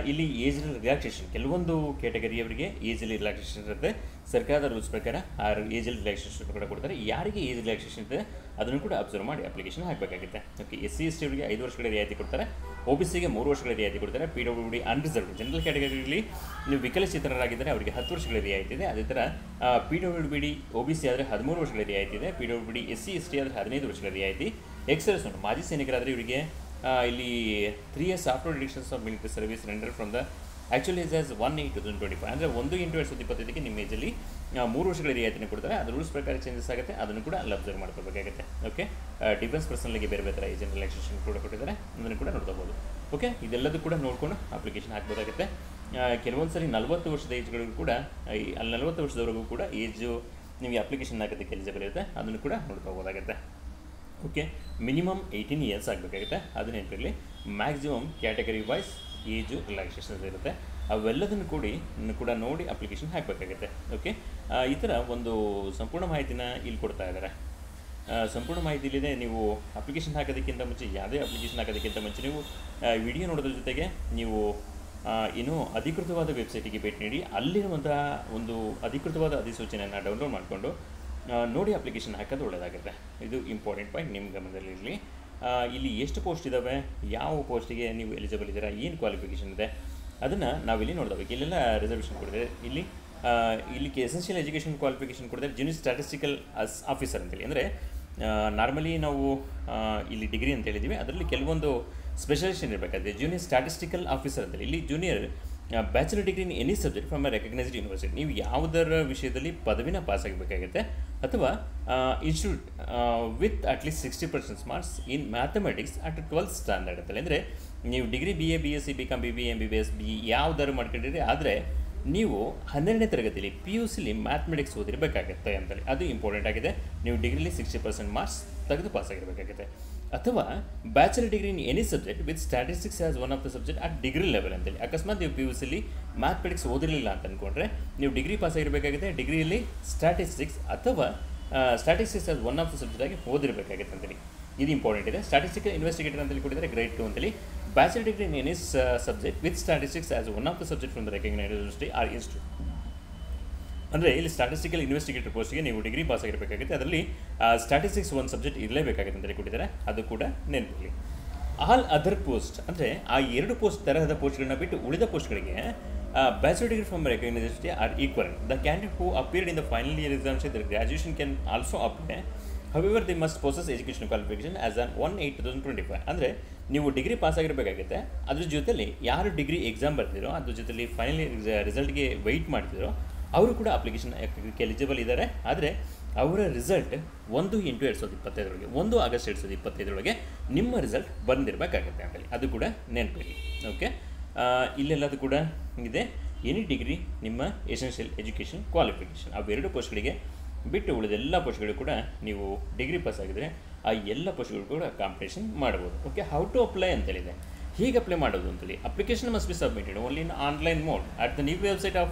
ಇಲ್ಲಿ ಏಜ್ ರಿಲ್ಯಾಕ್ಸೇಷನ್ ಕೆಲವೊಂದು ಕ್ಯಾಟಗರಿಯವರಿಗೆ ಏಜಲ್ಲಿ ರಿಲ್ಯಾಕ್ಸೇಷನ್ ಇರುತ್ತೆ. ಸರ್ಕಾರದ ರೂಲ್ಸ್ ಪ್ರಕಾರ ಆ ಏಜಲ್ಲಿ ರಿಲ್ಯಾಕ್ಸೇಷನ್ ಕೂಡ ಕೊಡ್ತಾರೆ. ಯಾರಿಗೆ ಏಜ್ ರಿಲ್ಯಾಕ್ಸೇಷನ್ ಇದೆ ಅದನ್ನು ಕೂಡ ಅಬ್ಸರ್ವ್ ಮಾಡಿ ಅಪ್ಲಿಕೇಶನ್ ಹಾಕಬೇಕಾಗುತ್ತೆ. ಓಕೆ, SC ST ಅವರಿಗೆ 5 ವರ್ಷಗಳ ರಿಯಾಯಿತಿ ಕೊಡ್ತಾರೆ. OBCಗೆ 3 ವರ್ಷಗಳ ರಿಯಾಯಿತಿ ಕೊಡ್ತಾರೆ. PWD ಅನ್ರಿಸರ್ವ್ಡ್ ಜನರಲ್ ಕ್ಯಾಟಗರಿಯಲ್ಲಿ ನೀವು ವಿಕಲಚೇತನರಾಗಿದ್ದರೆ ಅವರಿಗೆ 10 ವರ್ಷಗಳ ರಿಯಾಯಿತಿ ಇದೆ. ಅದೇ ಥರ PWD OBC ಆದರೆ 13 ವರ್ಷಗಳ ರಿಯಾಯಿತಿ ಇದೆ. PWD SC ST ಆದರೆ 15 ವರ್ಷಗಳ ರಿಯಾಯಿತಿ. ಎಕ್ಸರ್ವಿಸ್ ಮಾಜಿ ಸೈನಿಕರಾದರೆ ಇವರಿಗೆ ಇಲ್ಲಿ 3 years after deductions of military service render from the actually is as 1/8/2025 ಅಂದರೆ 1/8/2025ಗೆ ನಿಮ್ಮ ಏಜಲ್ಲಿ 3 ವರ್ಷಗಳ ರಿಯಾಯಿತಿನ ಕೊಡ್ತಾರೆ. ಅದು ರೂಲ್ಸ್ ಪ್ರಕಾರ ಚೇಂಜಸ್ ಆಗುತ್ತೆ, ಅದನ್ನು ಕೂಡ ಅಲ್ಲಿ ಅಬ್ಸರ್ವ್ ಮಾಡ್ಕೋಬೇಕಾಗುತ್ತೆ. ಓಕೆ, ಡಿಫೆನ್ಸ್ ಪರ್ಸನಲ್ಗೆ ಬೇರೆ ಬೇರೆ ಥರ ಏಜ್ ರಿಲ್ಯಾಕ್ಸೇಷನ್ ಕೂಡ ಕೊಟ್ಟಿದ್ದಾರೆ, ಅದನ್ನು ಕೂಡ ನೋಡ್ಕೋಬೋದು. ಓಕೆ, ಇದೆಲ್ಲದೂ ಕೂಡ ನೋಡಿಕೊಂಡು ಅಪ್ಲಿಕೇಶನ್ ಹಾಕ್ಬೋದಾಗುತ್ತೆ. ಕೆಲವೊಂದು ಸರಿ 40 ವರ್ಷದ ಏಜ್ಗಳಿಗೂ ಕೂಡ ಅಲ್ಲಿ 40 ವರ್ಷದವರೆಗೂ ಕೂಡ ಏಜು ನಿಮಗೆ ಅಪ್ಲಿಕೇಶನ್ ಹಾಕೋದಕ್ಕೆ ಎಲಿಜಿಬಲ್ ಇರುತ್ತೆ, ಅದನ್ನು ಕೂಡ ನೋಡ್ಕೋಬೋದಾಗುತ್ತೆ. ಓಕೆ, ಮಿನಿಮಮ್ 18 ಇಯರ್ಸ್ ಆಗಬೇಕಾಗುತ್ತೆ. ಅದು ನೆನಪಿರಲಿ. Maximum category wise age relaxations ಇರುತ್ತೆ. ಅವೆಲ್ಲದನ್ನು ಕೂಡ ನೋಡಿ ಅಪ್ಲಿಕೇಶನ್ ಹಾಕಬೇಕಾಗುತ್ತೆ. ಓಕೆ, ಈ ಥರ ಒಂದು ಸಂಪೂರ್ಣ ಮಾಹಿತಿನ ಇಲ್ಲಿ ಕೊಡ್ತಾ ಇದ್ದಾರೆ. ಸಂಪೂರ್ಣ ಮಾಹಿತಿಲಿದೆ. ನೀವು ಅಪ್ಲಿಕೇಶನ್ ಹಾಕೋದಕ್ಕಿಂತ ಮುಂಚೆ ಯಾವುದೇ ಅಪ್ಲಿಕೇಶನ್ ಹಾಕೋದಕ್ಕಿಂತ ಮುಂಚೆ ನೀವು ವಿಡಿಯೋ ನೋಡೋದ್ರ ಜೊತೆಗೆ ನೀವು ಇನ್ನೂ ಅಧಿಕೃತವಾದ ವೆಬ್ಸೈಟಿಗೆ ಭೇಟಿ ನೀಡಿ ಅಲ್ಲಿರುವಂತಹ ಒಂದು ಅಧಿಕೃತವಾದ ಅಧಿಸೂಚನೆಯನ್ನು ಡೌನ್ಲೋಡ್ ಮಾಡಿಕೊಂಡು ನೋಡಿ ಅಪ್ಲಿಕೇಶನ್ ಹಾಕೋದು ಒಳ್ಳೆಯದಾಗುತ್ತೆ. ಇದು ಇಂಪಾರ್ಟೆಂಟ್ ಪಾಯಿಂಟ್ ನಿಮ್ಮ ಗಮನದಲ್ಲಿರಲಿ. ಇಲ್ಲಿ ಎಷ್ಟು ಪೋಸ್ಟ್ ಇದ್ದಾವೆ, ಯಾವ ಪೋಸ್ಟಿಗೆ ನೀವು ಎಲಿಜಿಬಲ್ ಇದ್ದೀರಾ, ಏನು ಕ್ವಾಲಿಫಿಕೇಷನ್ ಇದೆ, ಅದನ್ನು ನಾವಿಲ್ಲಿ ನೋಡ್ಕೋಬೇಕು. ಇಲ್ಲೆಲ್ಲ ರಿಸರ್ವೇಷನ್ ಕೊಡಿದೆ. ಇಲ್ಲಿ ಎಸೆನ್ಷಿಯಲ್ ಎಜುಕೇಷನ್ ಕ್ವಾಲಿಫಿಕೇಷನ್ ಕೊಡಿದ್ರೆ ಜೂನಿಯರ್ ಸ್ಟ್ಯಾಟಿಸ್ಟಿಕಲ್ ಆಫೀಸರ್ ಅಂತೇಳಿ. ಅಂದರೆ ನಾರ್ಮಲಿ ನಾವು ಇಲ್ಲಿ ಡಿಗ್ರಿ ಅಂತ ಹೇಳಿದ್ದೀವಿ, ಅದರಲ್ಲಿ ಕೆಲವೊಂದು ಸ್ಪೆಷಲೈಸೇಷನ್ ಇರಬೇಕಾದ್ರೆ ಜೂನಿಯರ್ ಸ್ಟ್ಯಾಟಿಸ್ಟಿಕಲ್ ಆಫೀಸರ್ ಅಂತೇಳಿ. ಇಲ್ಲಿ junior bachelor degree in any subject from a recognised university. ನೀವು ಯಾವುದರ ವಿಷಯದಲ್ಲಿ ಪದವಿನ ಪಾಸ್ ಆಗಬೇಕಾಗುತ್ತೆ, ಅಥವಾ institute with at least 60% marks in mathematics at 12th standard ಅಂತೇಳಿ. ಅಂದರೆ ನೀವು degree BA BSc BCom BBA MBBS BE ಯಾವುದಾದ್ರು ಮಾಡ್ಕೊಂಡಿರಿ, ಆದರೆ ನೀವು 12ನೇ ತರಗತಿಯಲ್ಲಿ PUCಲಿ ಮ್ಯಾಥಮೆಟಿಕ್ಸ್ ಓದಿರಬೇಕಾಗುತ್ತೆ ಅಂತೇಳಿ. ಅದು ಇಂಪಾರ್ಟೆಂಟ್ ಆಗಿದೆ. ನೀವು ಡಿಗ್ರಿಲಿ 60% ಮಾರ್ಕ್ಸ್ ತೆಗೆದು ಪಾಸ್ ಆಗಿರಬೇಕಾಗುತ್ತೆ. ಅಥವಾ bachelor degree in any subject with statistics as one of the subject at degree level ಅಂತೇಳಿ. ಅಕಸ್ಮಾತ್ ನೀವು PUCಲಿ ಮ್ಯಾಥಮೆಟಿಕ್ಸ್ ಓದಿರಲಿಲ್ಲ ಅಂತ ಅಂದ್ಕೊಂಡ್ರೆ ನೀವು ಡಿಗ್ರಿ ಪಾಸ್ ಆಗಿರಬೇಕಾಗುತ್ತೆ. ಡಿಗ್ರಿಯಲ್ಲಿ ಸ್ಟ್ಯಾಟಿಸ್ಟಿಕ್ಸ್ ಅಥವಾ statistics as one of the subject ಆಗಿ ಓದಿರಬೇಕಾಗುತ್ತೆ ಅಂತೇಳಿ. ಇದು ಇಂಪಾರ್ಟೆಂಟ್ ಇದೆ. ಸ್ಟ್ಯಾಟಿಸ್ಟಿಕಲ್ ಇನ್ವೆಸ್ಟಿಗೇಟರ್ ಅಂತೇಳಿ ಕೊಟ್ಟಿದ್ದಾರೆ ಗ್ರೇಡ್ 2 ಅಂತೇಳಿ. Bachelor degree in any subject with statistics as one of the subject from the recognised university or institute. ಅಂದರೆ ಇಲ್ಲಿ ಸ್ಟ್ಯಾಟಿಸ್ಟಿಕಲ್ ಇನ್ವೆಸ್ಟಿಗೇಟರ್ ಪೋಸ್ಟ್ಗೆ ನೀವು ಡಿಗ್ರಿ ಪಾಸ್ ಆಗಿರಬೇಕಾಗುತ್ತೆ. ಅದರಲ್ಲಿ ಸ್ಟ್ಯಾಟಿಸ್ಟಿಕ್ಸ್ ಒಂದು ಸಬ್ಜೆಕ್ಟ್ ಇರಲೇಬೇಕಾಗುತ್ತೆ ಅಂತೇಳಿ ಕೊಟ್ಟಿದ್ದಾರೆ. ಅದು ಕೂಡ ನೆನಪಿರಲಿ. ಆಲ್ ಅದರ್ ಪೋಸ್ಟ್ ಅಂದರೆ ಆ 2 ಪೋಸ್ಟ್ ತರಹದ ಪೋಸ್ಟ್ಗಳನ್ನ ಬಿಟ್ಟು ಉಳಿದ ಪೋಸ್ಟ್ಗಳಿಗೆ bachelor degree from recognised university or equal. The candidate who appeared in the final year exams their graduation can also apply. However, they must possess education qualification as on 1/8/2025. ಅಂದರೆ ನೀವು ಡಿಗ್ರಿ ಪಾಸ್ ಆಗಿರಬೇಕಾಗುತ್ತೆ. ಅದ್ರ ಜೊತೆಲಿ ಯಾರು ಡಿಗ್ರಿ ಎಕ್ಸಾಮ್ ಬರ್ತಿರೋ ಅದ್ರ ಜೊತೆಲಿ ಫೈನಲ್ ರಿಸಲ್ಟ್ಗೆ ವೆಯ್ಟ್ ಮಾಡ್ತಿರೋ ಅವರು ಕೂಡ ಅಪ್ಲಿಕೇಶನ್ ಎಲಿಜಿಬಲ್ ಇದ್ದಾರೆ. ಆದರೆ ಅವರ ರಿಸಲ್ಟ್ 1/8/2025 1 ಆಗಸ್ಟ್ 2025 ನಿಮ್ಮ ರಿಸಲ್ಟ್ ಬಂದಿರಬೇಕಾಗುತ್ತೆ ಅಂತೇಳಿ. ಅದು ಕೂಡ ನೆನಪಿರಲಿ. ಓಕೆ, ಇಲ್ಲೆಲ್ಲದು ಕೂಡ ಇದೆ. ಎನಿ ಡಿಗ್ರಿ ನಿಮ್ಮ ಎಸೆನ್ಷಿಯಲ್ ಎಜುಕೇಷನ್ ಕ್ವಾಲಿಫಿಕೇಷನ್ ಅವೆರಡು ಪೋಸ್ಟ್ಗಳಿಗೆ ಬಿಟ್ಟು ಉಳಿದೆಲ್ಲ ಪೋಸ್ಟ್ಗಳು ಕೂಡ ನೀವು ಡಿಗ್ರಿ ಪಾಸ್ ಆಗಿದ್ರೆ ಆ ಎಲ್ಲ ಪೋಸ್ಟ್ಗಳು ಕೂಡ ಕಾಂಪಿಟೇಷನ್ ಮಾಡ್ಬೋದು. ಓಕೆ, ಹೌ ಟು ಅಪ್ಲೈ ಅಂತೇಳಿದೆ. ಹೀಗೆ ಅಪ್ಲೈ ಮಾಡೋದು ಅಂತೇಳಿ. Application must be submitted only in online mode at the new website of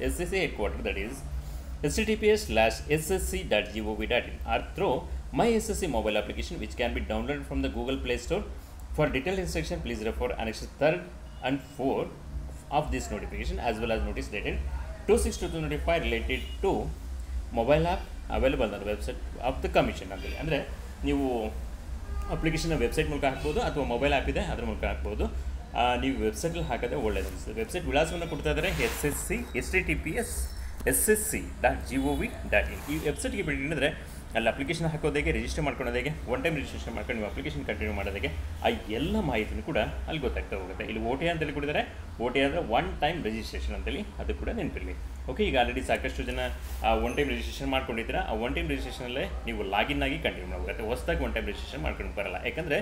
SSC headquarter, that is https:/ssc.gov.in or through My SSC mobile application, which can be downloaded from the Google Play Store. For detailed instruction, please refer Annexes 3rd and 4th of this notification, as well as notice dated 2/6/2025 related to mobile app available on website of the commission ಅಂತೇಳಿ. ಅಂದರೆ ನೀವು ಅಪ್ಲಿಕೇಶನ್ನ ವೆಬ್ಸೈಟ್ ಮೂಲಕ ಹಾಕ್ಬೋದು, ಅಥವಾ ಮೊಬೈಲ್ ಆ್ಯಪ್ ಇದೆ ಅದ್ರ ಮೂಲಕ ಹಾಕ್ಬೋದು. ನೀವು ವೆಬ್ಸೈಟಲ್ಲಿ ಹಾಕೋದೇ ಒಳ್ಳೆಯದು ಅನಿಸ್ತದೆ. ವೆಬ್ಸೈಟ್ ವಿಳಾಸವನ್ನು ಕೊಡ್ತಾ ಇದ್ದಾರೆ https://ssc.gov.in. ಈ ವೆಬ್ಸೈಟ್ಗೆ ಭೇಟಿ ಅಲ್ಲಿ ಅಪ್ಲಿಕೇಶನ್ ಹಾಕೋದಾಗೆ, ರಿಜಿಸ್ಟರ್ ಮಾಡ್ಕೊಳ್ಳೋದಾಗೆ, ಒನ್ ಟೈಮ್ ರಿಜಿಸ್ಟ್ರೇಷನ್ ಮಾಡ್ಕೊಂಡು ನೀವು ಅಪ್ಲಿಕೇಶನ್ ಕಂಟಿನ್ಯೂ ಮಾಡೋದಾಗೆ ಆ ಎಲ್ಲ ಮಾಹಿತಿನೂ ಕೂಡ ಅಲ್ಲಿ ಗೊತ್ತಾಗ್ತಾ ಹೋಗುತ್ತೆ. ಇಲ್ಲಿ OTA ಅಂತೇಳಿ ಕೊಟ್ಟಿದ್ದಾರೆ. OTA ಅಂದರೆ ಒನ್ ಟೈಮ್ ರಿಜಿಸ್ಟ್ರೇಷನ್ ಅಂತೇಳಿ, ಅದು ಕೂಡ ನೆನಪಿರಲಿ. ಓಕೆ, ಈಗ ಆಲ್ರೆಡಿ ಸಾಕಷ್ಟು ಜನ ಒನ್ ಟೈಮ್ ರಿಜಿಸ್ಟ್ರೇಷನ್ ಮಾಡ್ಕೊಂಡಿದ್ದೀರಾ. ಆ ಒನ್ ಟೈಮ್ ರಿಜಿಸ್ಟ್ರೇಷನಲ್ಲೇ ನೀವು ಲಾಗಿನ್ ಆಗಿ ಕಂಟಿನ್ಯೂ ಮಾಡಬೇಕಾಗುತ್ತೆ. ಹೊಸದಾಗಿ ಒನ್ ಟೈಮ್ ರಿಜಿಸ್ಟ್ರೇಷನ್ ಮಾಡ್ಕೊಂಡು ಬರಲ್ಲ. ಯಾಕಂದರೆ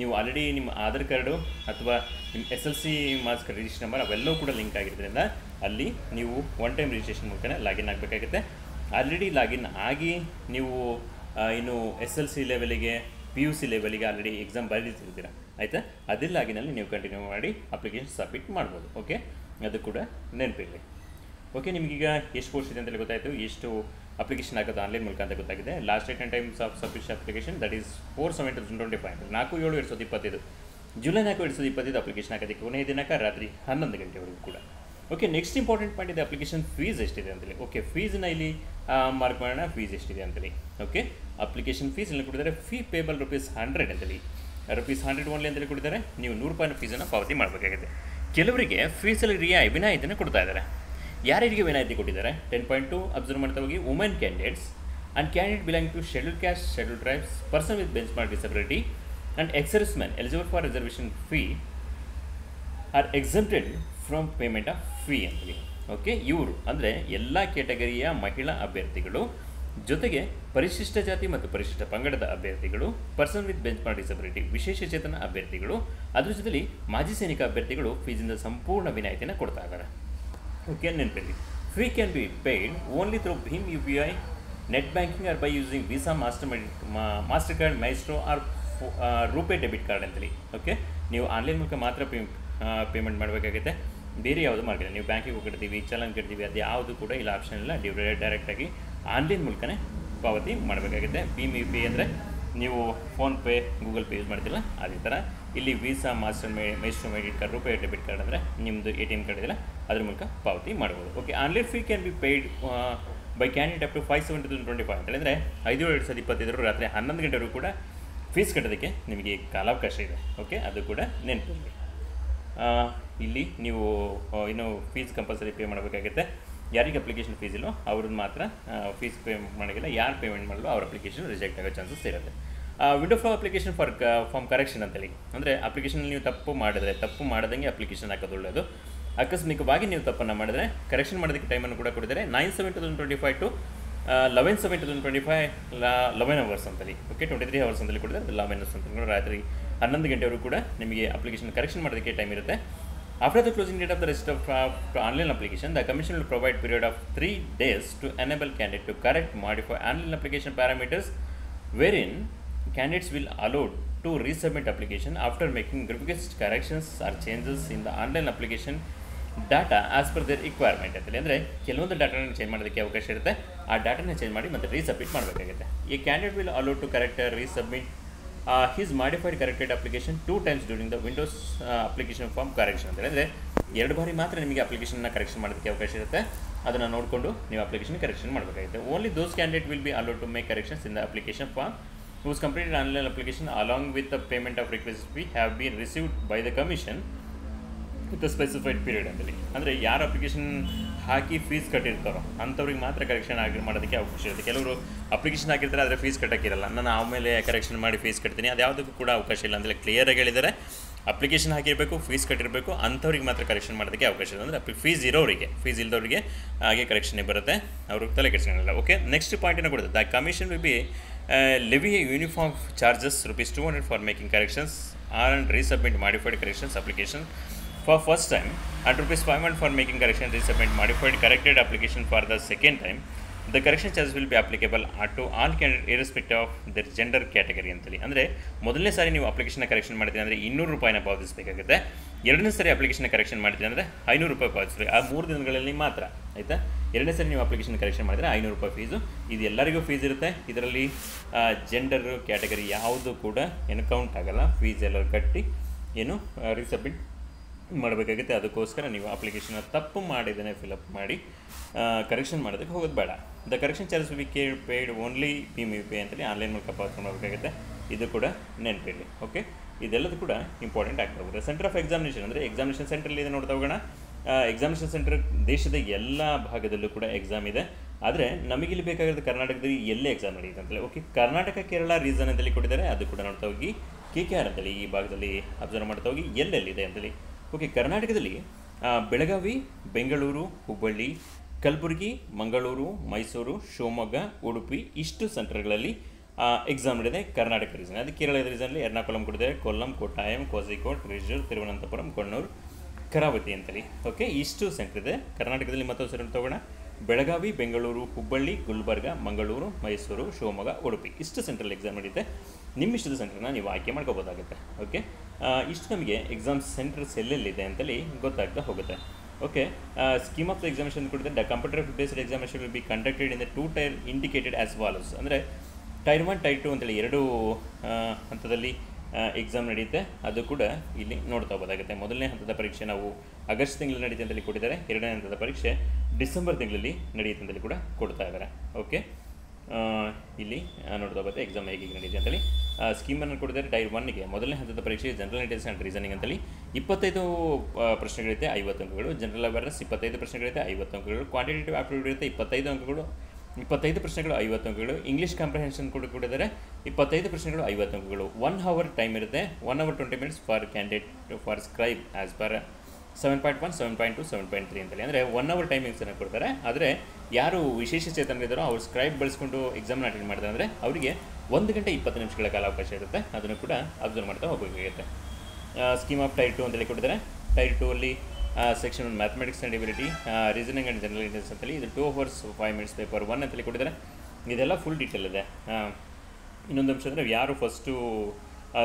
ನೀವು ಆಲ್ರೆಡಿ ನಿಮ್ಮ ಆಧಾರ್ ಕಾರ್ಡು ಅಥವಾ ನಿಮ್ಮ SLC ಮಾರ್ಕ್ಸ್ ರಿಜಿಸ್ಟರ್ ನಂಬರ್ ಅವೆಲ್ಲವೂ ಕೂಡ ಲಿಂಕ್ ಆಗಿರೋದ್ರಿಂದ ಅಲ್ಲಿ ನೀವು ಒನ್ ಟೈಮ್ ರಿಜಿಸ್ಟ್ರೇಷನ್ ಮೂಲಕ ಲಾಗಿನ್ ಆಗಬೇಕಾಗುತ್ತೆ. ಆಲ್ರೆಡಿ ಲಾಗಿನ್ ಆಗಿ ನೀವು ಇನ್ನು SLC ಲೆವೆಲಿಗೆ PUC ಲೆವೆಲಿಗೆ ಆಲ್ರೆಡಿ ಎಕ್ಸಾಮ್ ಬರೆದಿರ್ತೀರ, ಆಯಿತಾ? ಅದೇ ಲಾಗಿನಲ್ಲಿ ನೀವು ಕಂಟಿನ್ಯೂ ಮಾಡಿ ಅಪ್ಲಿಕೇಶನ್ ಸಬ್ಮಿಟ್ ಮಾಡ್ಬೋದು. ಓಕೆ, ಅದು ಕೂಡ ನೆನಪಿರಲಿ. ಓಕೆ, ನಿಮಗೀಗ ಎಷ್ಟು ಪೋಸ್ಟ್ ಇದೆ ಅಂತೇಳಿ ಗೊತ್ತಾಯಿತು, ಎಷ್ಟು ಅಪ್ಲಿಕೇಶನ್ ಹಾಕೋದು ಆನ್ಲೈನ್ ಮೂಲಕ ಅಂತ ಗೊತ್ತಾಗಿದೆ. Last date and times of submission application that is 4/7/2025 4/7/2025 July 4/2025 application ಹಾಕೋದಕ್ಕೆ ಕೊನೆಯ ದಿನಾಂಕ ರಾತ್ರಿ 11 ಗಂಟೆವರೆಗೂ ಕೂಡ. ಓಕೆ, ನೆಕ್ಸ್ಟ್ ಇಂಪಾರ್ಟೆಂಟ್ ಪಾಯಿಂಟ್ ಇದೆ ಅಪ್ಲಿಕೇಶನ್ ಫೀಸ್ ಎಷ್ಟಿದೆ ಅಂತೇಳಿ. ಓಕೆ, ಫೀಸನ್ನ ಇಲ್ಲಿ ಮಾರ್ಕ್ ಮಾಡೋಣ, ಫೀಸ್ ಎಷ್ಟಿದೆ ಅಂತೇಳಿ. ಓಕೆ, ಅಪ್ಲಿಕೇಶನ್ ಫೀಸ್ ಇಲ್ಲಿ ಕೊಟ್ಟಿದ್ದಾರೆ. ಫೀ ಪೇಬಲ್ ₹100 ಅಂತೇಳಿ, ₹100 ಓನ್ಲಿ ಅಂತೇಳಿ ಕೊಟ್ಟಿದ್ದಾರೆ. ನೀವು ₹100 ಫೀಸನ್ನು ಪಾವತಿ ಮಾಡಬೇಕಾಗುತ್ತೆ. ಕೆಲವರಿಗೆ ಫೀಸಲ್ಲಿ ವಿನಾಯಿತಿಯನ್ನು ಕೊಡ್ತಾ ಇದ್ದಾರೆ. ಯಾರಿಗೆ ವಿನಾಯಿತಿ ಕೊಟ್ಟಿದ್ದಾರೆ? 10.2 ಅಬ್ಸರ್ವ್ ಮಾಡ್ತಾ ಹೋಗಿ. Women candidates and candidate belong to scheduled caste, scheduled tribes, person with benchmark disability and ex servicemen eligible for reservation fee are exempted from payment of fee ಅಂತೇಳಿ. ಓಕೆ, ಇವರು ಅಂದರೆ ಎಲ್ಲ ಕ್ಯಾಟಗರಿಯ ಮಹಿಳಾ ಅಭ್ಯರ್ಥಿಗಳು, ಜೊತೆಗೆ ಪರಿಶಿಷ್ಟ ಜಾತಿ ಮತ್ತು ಪರಿಶಿಷ್ಟ ಪಂಗಡದ ಅಭ್ಯರ್ಥಿಗಳು, ಪರ್ಸನ್ ವಿತ್ ಬೆಂಚ್ಮಾರ್ಕ್ ಡಿಸಬಿಲಿಟಿ ವಿಶೇಷ ಚೇತನ ಅಭ್ಯರ್ಥಿಗಳು, ಅದ್ರ ಜೊತೆಲಿ ಮಾಜಿ ಸೈನಿಕ ಅಭ್ಯರ್ಥಿಗಳು ಫೀಸಿಂದ ಸಂಪೂರ್ಣ ವಿನಾಯಿತಿಯನ್ನು ಕೊಡ್ತಾ ಇದ್ದಾರೆ. ಓಕೆ, ನೆನಪಿರಲಿ. Fee can be paid only through ಭೀಮ್ UPI, net banking or by using Visa, MasterCard, Maestro or RuPay debit card ಅಂತೇಳಿ. ಓಕೆ, ನೀವು ಆನ್ಲೈನ್ ಮೂಲಕ ಮಾತ್ರ ಪೇಮೆಂಟ್ ಮಾಡಬೇಕಾಗುತ್ತೆ. ಬೇರೆ ಯಾವುದು ಮಾರ್ಗ ನೀವು ಬ್ಯಾಂಕಿಗೆ ಹೋಗಿರ್ತೀವಿ, ಚಲನ್ ಕಟ್ತೀವಿ, ಅದು ಯಾವುದು ಕೂಡ ಇಲ್ಲ, ಆಪ್ಷನ್ ಇಲ್ಲ. ಡೈರೆಕ್ಟಾಗಿ ಆನ್ಲೈನ್ ಮೂಲಕನೇ ಪಾವತಿ ಮಾಡಬೇಕಾಗುತ್ತೆ. ಭೀಮ್ UPI ಅಂದರೆ ನೀವು ಫೋನ್ಪೇ, ಗೂಗಲ್ ಪೇ ಯೂಸ್ ಮಾಡ್ತಿಲ್ಲ, ಅದೇ ಥರ ಇಲ್ಲಿ Visa, Maestro credit card, RuPay debit card ಅಂದರೆ ನಿಮ್ಮದು ATM ಕಾರ್ಡ್ ಇದೆಯಲ್ಲ ಅದ್ರ ಮೂಲಕ ಪಾವತಿ ಮಾಡ್ಬೋದು. Okay, online fee can be paid by candidate up to 5/7/2025 ಅಂತೇಳಿದರೆ 5/7/2025 ರಾತ್ರಿ 11 ಗಂಟೆವರೆಗೂ ಕೂಡ ಫೀಸ್ ಕಟ್ಟೋದಕ್ಕೆ ನಿಮಗೆ ಕಾಲಾವಕಾಶ ಇದೆ. ಓಕೆ, ಅದು ಕೂಡ ನೆನಪಿರಲಿ. ಇಲ್ಲಿ ನೀವು ಇನ್ನು ಫೀಸ್ ಕಂಪಲ್ಸರಿ ಪೇ ಮಾಡಬೇಕಾಗುತ್ತೆ. ಯಾರಿಗೆ ಅಪ್ಲಿಕೇಶನ್ ಫೀಸ್ ಇಲ್ಲೋ ಅವ್ರದ್ದು ಮಾತ್ರ ಫೀಸ್ ಪೇ ಮಾಡೋಂಗಿಲ್ಲ. ಯಾರು ಪೇಮೆಂಟ್ ಮಾಡಲು ಅವ್ರ ಅಪ್ಲಿಕೇಶನ್ ರಿಜೆಕ್ಟ್ ಆಗೋ ಚಾನ್ಸಸ್ ಇರುತ್ತೆ. Window flow application form correction ಅಂತೇಳಿ, ಅಂದರೆ ಅಪ್ಲಿಕೇಶನಲ್ಲಿ ನೀವು ತಪ್ಪು ಮಾಡದಂಗೆ ಅಪ್ಲಿಕೇಶನ್ ಹಾಕೋದು ಒಳ್ಳೆಯದು. ಆಕಸ್ಮಿಕವಾಗಿ ನೀವು ತಪ್ಪನ್ನು ಮಾಡಿದ್ರೆ ಕರೆಕ್ಷನ್ ಮಾಡೋದಕ್ಕೆ ಟೈಮನ್ನು ಕೂಡ ಕೊಟ್ಟಿದ್ದಾರೆ. 9/7/2025 ಟು 11/7/2025 11 ಅವರ್ಸ್ ಅಂತೇಳಿ. ಓಕೆ, 23 ಅವರ್ಸ್ ಅಂತೇಳಿ ಕೊಟ್ಟಿದ್ದಾರೆ. 11 ಅವರ್ಸ್ ಅಂತ ರಾತ್ರಿ 11 ಗಂಟೆವರೆಗೂ ಕೂಡ ನಿಮಗೆ ಅಪ್ಲಿಕೇಶನ್ ಕರೆಕ್ಷನ್ ಮಾಡೋದಕ್ಕೆ ಟೈಮ್ ಇರುತ್ತೆ. After the closing date of the register of online application, the Commission will provide period of 3 days to enable candidate to correct, modify online application parameters, wherein candidates will allowed to resubmit application after making request corrections or changes in the online application data as per their requirement ಅಂತೇಳಿ. ಅಂದರೆ ಕೆಲವೊಂದು ಡಾಟಾನ ಚೇಂಜ್ ಮಾಡೋದಕ್ಕೆ ಅವಕಾಶ ಇರುತ್ತೆ. ಆ ಡಾಟಾನ ಚೇಂಜ್ ಮಾಡಿ ಮತ್ತು ರೀಸಬ್ಮಿಟ್ ಮಾಡಬೇಕಾಗುತ್ತೆ. ಈ candidate will allowed to correct resubmit his modified corrected application 2 times during the Windows application form correction ಅಂತ ಹೇಳಿದ್ರೆ 2 ಬಾರಿ ಮಾತ್ರ ನಿಮಗೆ ಅಪ್ಲಿಕೇಶನ್ನ ಕರೆಕ್ಷನ್ ಮಾಡೋದಕ್ಕೆ ಅವಕಾಶ ಇರುತ್ತೆ. ಅದನ್ನು ನೋಡಿಕೊಂಡು ನೀವು ಅಪ್ಲಿಕೇಶನ್ ಕರೆಕ್ಷನ್ ಮಾಡಬೇಕಾಗುತ್ತೆ. Only those candidate will be allowed to make corrections in the application form whose completed online application along with the payment of request fee have been received by the commission with specified period ಅಂತೇಳಿ. ಅಂದರೆ ಯಾರು ಅಪ್ಲಿಕೇಶನ್ ಹಾಕಿ ಫೀಸ್ ಕಟ್ಟಿರ್ತಾರೋ ಅಂಥವ್ರಿಗೆ ಮಾತ್ರ ಕರೆಕ್ಷನ್ ಮಾಡೋದಕ್ಕೆ ಅವಕಾಶ ಇರುತ್ತೆ. ಕೆಲವರು ಅಪ್ಲಿಕೇಶನ್ ಹಾಕಿರ್ತಾರೆ ಆದರೆ ಫೀಸ್ ಕಟ್ಟೋಕ್ಕಿರಲ್ಲ. ನಾನು ಆಮೇಲೆ ಕರೆಕ್ಷನ್ ಮಾಡಿ ಫೀಸ್ ಕಟ್ತೀನಿ, ಅದು ಯಾವುದಕ್ಕೂ ಕೂಡ ಅವಕಾಶ ಇಲ್ಲ ಅಂತೇಳಿ ಕ್ಲಿಯರಾಗಿ ಹೇಳಿದ್ದಾರೆ. ಅಪ್ಲಿಕೇಶನ್ ಹಾಕಿರಬೇಕು, ಫೀಸ್ ಕಟ್ಟಿರಬೇಕು, ಅಂಥವ್ರಿಗೆ ಮಾತ್ರ ಕರೆಕ್ಷನ್ ಮಾಡೋದಕ್ಕೆ ಅವಕಾಶ ಇದೆ. ಅಂದರೆ ಫೀಸ್ ಇಲ್ಲದವರಿಗೆ ಹಾಗೆ ಕರೆಕ್ಷನ್ ಬರುತ್ತೆ, ಅವ್ರಿಗೆ ತಲೆ ಕೆಡಿಸ್ಕೊಳ್ಳಲ್ಲ. ಓಕೆ, ನೆಕ್ಸ್ಟ್ ಪಾಯಿಂಟನ್ನು ಕೊಡುತ್ತೆ. The commission will be levy a uniform charges ₹200 for making corrections or and resubmit modified corrections application for first time and ₹500 for making correction, resubmit modified corrected application for the second time. The correction charges will be applicable to all candidates irrespective of their gender category ಅಂತೇಳಿ. ಅಂದರೆ ಮೊದಲನೇ ಸಾರಿ ನೀವು ಅಪ್ಲಿಕೇಶನ್ ಕರೆಕ್ಷನ್ ಮಾಡ್ತೀರಿ ಅಂದರೆ ₹200 ಪಾವತಿಸಬೇಕಾಗುತ್ತೆ. ಎರಡನೇ ಸಾರಿ ಅಪ್ಲಿಕೇಶನ್ ಕರೆಕ್ಷನ್ ಮಾಡ್ತೀರಿ ಅಂದರೆ ₹500 ಪಾವತಿಸ್ಬೇಕು. ಆ 3 ದಿನಗಳಲ್ಲಿ ಮಾತ್ರ, ಆಯಿತಾ. ಎರಡನೇ ಸಾರಿ ನೀವು ಅಪ್ಲಿಕೇಶನ್ ಕರೆಕ್ಷನ್ ಮಾಡಿದರೆ ₹500 ಫೀಸು. ಇದು ಎಲ್ಲರಿಗೂ ಫೀಸ್ ಇರುತ್ತೆ. ಇದರಲ್ಲಿ ಜೆಂಡರ್ ಕ್ಯಾಟಗರಿ ಯಾವುದು ಕೂಡ ಏನು ಕೌಂಟ್ ಆಗೋಲ್ಲ. ಫೀಸ್ ಎಲ್ಲರೂ ಕಟ್ಟಿ ಏನು ರೀಸಬ್ಮಿಟ್ ಮಾಡಬೇಕಾಗುತ್ತೆ. ಅದಕ್ಕೋಸ್ಕರ ನೀವು ಅಪ್ಲಿಕೇಶನ್ನ ತಪ್ಪು ಮಾಡಿದ್ದೇನೆ ಫಿಲಪ್ ಮಾಡಿ ಕರೆಕ್ಷನ್ ಮಾಡೋದಕ್ಕೆ ಹೋಗೋದು ಬೇಡ. The correction charges will be paid only PMUPay ಅಂತೇಳಿ ಆನ್ಲೈನ್ ಮೂಲಕ ಪಾವತಿ ಮಾಡಬೇಕಾಗುತ್ತೆ. ಇದು ಕೂಡ ನೆನಪಿರಲಿ. ಓಕೆ, ಇದೆಲ್ಲದು ಕೂಡ ಇಂಪಾರ್ಟೆಂಟ್ ಆಗ್ತಾ ಹೋಗುತ್ತೆ. ಸೆಂಟರ್ ಆಫ್ ಎಕ್ಸಾಮಿನೇಷನ್ ಅಂದರೆ ಎಕ್ಸಾಮಿನೇಷನ್ ಸೆಂಟ್ರಲ್ಲಿ ಇದೆ ನೋಡ್ತಾ ಹೋಗೋಣ. ಎಕ್ಸಾಮಿನೇಷನ್ ಸೆಂಟರ್ ದೇಶದ ಎಲ್ಲ ಭಾಗದಲ್ಲೂ ಕೂಡ ಎಕ್ಸಾಮ್ ಇದೆ. ಆದರೆ ನಮಗಿಲ್ಲಿ ಬೇಕಾಗಿರೋದು ಕರ್ನಾಟಕದಲ್ಲಿ ಎಲ್ಲೇ ಎಕ್ಸಾಮ್ ನಡೆಯುತ್ತೆ ಅಂತೇಳಿ. ಓಕೆ, ಕರ್ನಾಟಕ ಕೇರಳ ರೀಸನ್ ಅಂತೇಳಿ ಕೊಟ್ಟಿದ್ದಾರೆ. ಅದು ಕೂಡ ನೋಡ್ತಾ ಹೋಗಿ KKR ಅಂತೇಳಿ ಈ ಭಾಗದಲ್ಲಿ ಅಬ್ಸರ್ವ್ ಮಾಡ್ತಾ ಹೋಗಿ ಎಲ್ಲೆಲ್ಲಿದೆ ಅಂತೇಳಿ. ಓಕೆ, ಕರ್ನಾಟಕದಲ್ಲಿ ಬೆಳಗಾವಿ, ಬೆಂಗಳೂರು, ಹುಬ್ಬಳ್ಳಿ, ಕಲಬುರಗಿ, ಮಂಗಳೂರು, ಮೈಸೂರು, ಶಿವಮೊಗ್ಗ, ಉಡುಪಿ ಇಷ್ಟು ಸೆಂಟರ್ಗಳಲ್ಲಿ ಎಕ್ಸಾಮ್ ನಡೆದಿದೆ ಕರ್ನಾಟಕ ರೀಸನ್. ಅದು ಕೇರಳದ ರೀಸನ್ನಲ್ಲಿ ಎರ್ನಾಕುಲಂ ಕೊಟ್ಟಿದ್ದಾರೆ, ಕೊಲ್ಲಂ, ಕೊಟ್ಟಾಯಂ, ಕೋಝಿಕೋಡ್, ತ್ರಿಶೂರ್, ತಿರುವನಂತಪುರಂ, ಕಣ್ಣೂರು, ಕರಾವತಿ ಅಂತೇಳಿ. ಓಕೆ, ಇಷ್ಟು ಸೆಂಟರ್ ಇದೆ ಕರ್ನಾಟಕದಲ್ಲಿ. ಮತ್ತೊಂದು ಸೆಂಟರ್ ತಗೋಣ. ಬೆಳಗಾವಿ, ಬೆಂಗಳೂರು, ಹುಬ್ಬಳ್ಳಿ, ಗುಲ್ಬರ್ಗ, ಮಂಗಳೂರು, ಮೈಸೂರು, ಶಿವಮೊಗ್ಗ, ಉಡುಪಿ ಇಷ್ಟು ಸೆಂಟ್ರಲ್ಲಿ ಎಕ್ಸಾಮ್ ನಡೆಯುತ್ತೆ. ನಿಮ್ಮಿಷ್ಟದ ಸೆಂಟ್ರನ್ನ ನೀವು ಆಯ್ಕೆ ಮಾಡ್ಕೋಬೋದಾಗುತ್ತೆ. ಓಕೆ, ಇಷ್ಟು ನಮಗೆ ಎಕ್ಸಾಮ್ ಸೆಂಟರ್ಸ್ ಎಲ್ಲೆಲ್ಲಿದೆ ಅಂತೇಳಿ ಗೊತ್ತಾಗ್ತಾ ಹೋಗುತ್ತೆ. Okay, scheme of the examination ಕೊಟ್ಟಿದೆ. The computer based examination will be conducted in the 2 tier indicated as follows. ಅಂದರೆ ಟೈರ್ 1, ಟೈರ್ 2 ಅಂತೇಳಿ 2 ಹಂತದಲ್ಲಿ ಎಕ್ಸಾಮ್ ನಡೆಯುತ್ತೆ. ಅದು ಕೂಡ ಇಲ್ಲಿ ನೋಡ್ತಾ ಹೋಗೋದಾಗುತ್ತೆ. ಮೊದಲನೇ ಹಂತದ ಪರೀಕ್ಷೆ ನಾವು ಆಗಸ್ಟ್ ತಿಂಗಳಲ್ಲಿ ನಡೆಯುತ್ತೆ ಅಂತೇಳಿ ಕೊಟ್ಟಿದ್ದಾರೆ. ಎರಡನೇ ಹಂತದ ಪರೀಕ್ಷೆ ಡಿಸೆಂಬರ್ ತಿಂಗಳಲ್ಲಿ ನಡೆಯುತ್ತೆ ಅಂತೇಳಿ ಕೂಡ ಕೊಡ್ತಾ ಇದ್ದಾರೆ. ಓಕೆ, ಇಲ್ಲಿ ನೋಡ್ತಾ ಹೋಗುತ್ತೆ ಎಕ್ಸಾಮ್ ಹೇಗೆ ನಡೆಯುತ್ತೆ ಅಂತೇಳಿ. ಸ್ಕೀಮನ್ನು ಕೊಟ್ಟಿದ್ದಾರೆ. ಟೈರ್ 1ಗೆ ಮೊದಲನೇ ಹಂತದ ಪರೀಕ್ಷೆ ಜನರಲ್ ಇಂಟೆಲಿಜೆನ್ಸ್ ಆ್ಯಂಡ್ ರೀಸನಿಂಗ್ ಅಂತೇಳಿ 25 ಪ್ರಶ್ನೆಗಳಿರುತ್ತೆ, 50 ಅಂಕಗಳು. ಜನರಲ್ ಅವೇರ್ನೆಸ್ 25 ಪ್ರಶ್ನೆಗಳಿರುತ್ತೆ, 50 ಅಂಕಗಳು. ಕ್ವಾಂಟಿಟೇಟಿವ್ ಆಪ್ಟಿಟ್ಯೂಡ್ ಇರುತ್ತೆ, 25 ಅಂಕಗಳು. 25 ಪ್ರಶ್ನೆಗಳು, 50 ಅಂಕಗಳು. ಇಂಗ್ಲೀಷ್ ಕಾಂಪ್ರಿಹೆನ್ಷನ್ ಕೂಡ ಕೊಟ್ಟಿದ್ದಾರೆ, 25 ಪ್ರಶ್ನೆಗಳು, 50 ಅಂಕಗಳು. 1 ಅವರ್ ಟೈಮ್ ಇರುತ್ತೆ, 1 hour 20 minutes for candidate for scribe as per 7.1, 7.2, 7.3 ಅಂತೇಳಿ. ಅಂದರೆ 1 ಅವರ್ ಟೈಮಿಂಗ್ಸನ್ನು ಕೊಡ್ತಾರೆ. ಆದರೆ ಯಾರು ವಿಶೇಷ ಚೇತನರಿದ್ದಾರೋ ಅವ್ರು ಸ್ಕ್ರೈಬ್ ಬಳಸ್ಕೊಂಡು ಎಕ್ಸಾಮ್ನ ಅಟೆಂಡ್ ಮಾಡ್ತಾರೆ ಅಂದರೆ ಅವರಿಗೆ 1 ಗಂಟೆ 20 ನಿಮಿಷಗಳ ಕಾಲಾವಕಾಶ ಇರುತ್ತೆ. ಅದನ್ನು ಕೂಡ ಅಬ್ಸರ್ವ್ ಮಾಡ್ತಾ ಹೋಗಬೇಕಾಗುತ್ತೆ. ಸ್ಕೀಮ್ ಆಫ್ ಟೈರ್ 2 ಅಂತೇಳಿ ಕೊಟ್ಟಿದ್ದಾರೆ. ಟೈರ್ 2 ಅಲ್ಲಿ section 1 mathematics and ability, reasoning and general intelligence ಅಂತೇಳಿ ಇದು 2 hours 5 minutes ಪೇಪರ್ 1 ಅಂತೇಳಿ ಕೊಟ್ಟಿದ್ದಾರೆ. ಇದೆಲ್ಲ ಫುಲ್ ಡೀಟೇಲ್ ಇದೆ. ಇನ್ನೊಂದು ಅಂಶ ಅಂದರೆ ಯಾರು ಫಸ್ಟು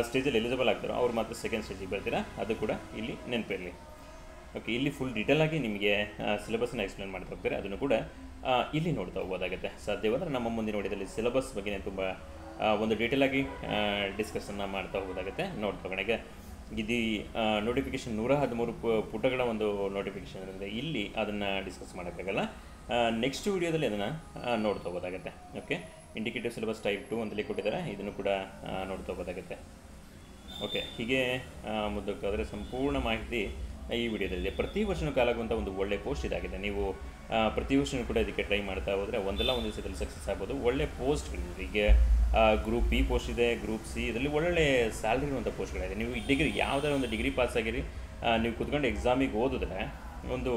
ಸ್ಟೇಜಲ್ಲಿ ಎಲಿಜಿಬಲ್ ಆಗ್ತಾರೋ ಅವ್ರು ಮಾತ್ರ ಸೆಕೆಂಡ್ ಸ್ಟೇಜಿಗೆ ಬರ್ತೀರಾ, ಅದು ಕೂಡ ಇಲ್ಲಿ ನೆನಪಿರಲಿ. ಓಕೆ, ಇಲ್ಲಿ ಫುಲ್ ಡೀಟೇಲಾಗಿ ನಿಮಗೆ ಸಿಲೆಬಸ್ನ ಎಕ್ಸ್ಪ್ಲೇನ್ ಮಾಡ್ತಾ ಹೋಗ್ತಾರೆ. ಅದನ್ನು ಕೂಡ ಇಲ್ಲಿ ನೋಡ್ತಾ ಹೋಗ್ಬೋದಾಗುತ್ತೆ. ಸಾಧ್ಯವಾದರೆ ನಮ್ಮ ಮುಂದಿನ ನೋಡಿದಲ್ಲಿ ಸಿಲೆಬಸ್ ಬಗ್ಗೆ ತುಂಬ ಒಂದು ಡೀಟೇಲಾಗಿ ಡಿಸ್ಕಷನ್ನ ಮಾಡ್ತಾ ಹೋಗೋದಾಗುತ್ತೆ. ನೋಡ್ತಾ ಹೋಗೋಣ. ಈಗ ಇದು ನೋಟಿಫಿಕೇಷನ್ 113 ಪುಟಗಳ ಒಂದು ನೋಟಿಫಿಕೇಷನ್ ಇರುತ್ತೆ. ಇಲ್ಲಿ ಅದನ್ನು ಡಿಸ್ಕಸ್ ಮಾಡೋಕ್ಕಾಗಲ್ಲ. ನೆಕ್ಸ್ಟ್ ವಿಡಿಯೋದಲ್ಲಿ ಅದನ್ನು ನೋಡ್ತಾ ಹೋಗೋದಾಗುತ್ತೆ. ಓಕೆ, ಇಂಡಿಕೇಟಿವ್ ಸಿಲೆಬಸ್ ಟೈಪ್ 2 ಅಂತೇಳಿ ಕೊಟ್ಟಿದ್ದಾರೆ. ಇದನ್ನು ಕೂಡ ನೋಡ್ತಾ ಹೋಗೋದಾಗುತ್ತೆ. ಓಕೆ, ಹೀಗೆ ಮುಂದಕ್ಕಾದರೆ ಸಂಪೂರ್ಣ ಮಾಹಿತಿ ಈ ವಿಡಿಯೋದಲ್ಲಿ. ಪ್ರತಿ ವರ್ಷವೂ ಕಾಲಾಗುವಂಥ ಒಂದು ಒಳ್ಳೆ ಪೋಸ್ಟ್ ಇದಾಗಿದೆ. ನೀವು ಪ್ರತಿ ವರ್ಷವೂ ಕೂಡ ಇದಕ್ಕೆ ಟ್ರೈ ಮಾಡ್ತಾ ಹೋದರೆ ಒಂದಲ್ಲ ಒಂದು ದಿವಸದಲ್ಲಿ ಸಕ್ಸಸ್ ಆಗ್ಬೋದು. ಒಳ್ಳೆ ಪೋಸ್ಟ್ಗಳಿದೆ. ಈಗ ಗ್ರೂಪ್ ಬಿ ಪೋಸ್ಟ್ ಇದೆ, ಗ್ರೂಪ್ ಸಿ, ಇದರಲ್ಲಿ ಒಳ್ಳೊಳ್ಳೆ ಸ್ಯಾಲ್ರಿ ಇರುವಂಥ ಪೋಸ್ಟ್ಗಳಿದೆ. ನೀವು ಡಿಗ್ರಿ ಯಾವುದಾದ್ರು ಒಂದು ಡಿಗ್ರಿ ಪಾಸ್ ಆಗಿರಿ, ನೀವು ಕೂತ್ಕೊಂಡು ಎಕ್ಸಾಮಿಗೆ ಓದಿದ್ರೆ ಒಂದು